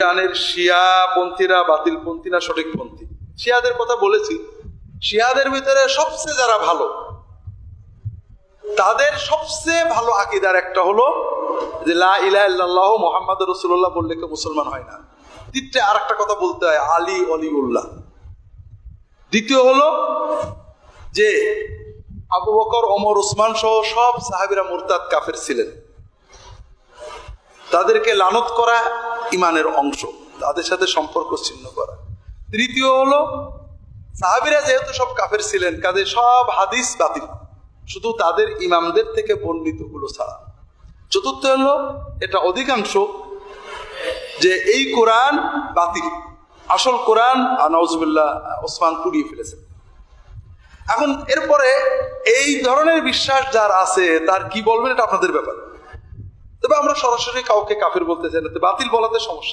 ইরানের শিয়া পন্থীরা বাতিল পন্থী না সঠিক পন্থী? শিয়াদের কথা বলেছি। শিয়াদের ভিতরে সবচেয়ে যারা ভালো, তাদের সবচেয়ে ভালো আকীদার একটা হলো যে লা ইলাহা ইল্লাল্লাহু মুহাম্মাদুর রাসূলুল্লাহ বললে কেউ মুসলমান হয় না। দ্বিতীয় আর একটা কথা বলতে হয়, আলী অলিউল্লাহ। দ্বিতীয় হলো যে আবু বকর, ওমর, উসমান সহ সব সাহাবীরা মুরতাদ কাফের ছিলেন, তাদেরকে লানত করা ইমানের অংশ, তাদের সাথে সম্পর্ক ছিন্ন করা। তৃতীয় হলো সাহাবীরা যেহেতু সব কাফের ছিলেন, কাজে সব হাদিস বাতিল, শুধু তাদের ইমামদের থেকে বর্ণিত গুলো ছাড়া। চতুর্থ হলো এটা অধিকাংশ যে এই কোরআন বাতিল, আসল কোরআন নাউজুবিল্লাহ ওসমান পুড়িয়ে ফেলেছেন। এখন এরপরে এই ধরনের বিশ্বাস যার আছে তার কি বলবেন এটা আপনাদের ব্যাপার। তবে আমরা সরাসরি কাউকে কাফের বলতে চাই না, বাতিল বলাতে সমস্যা।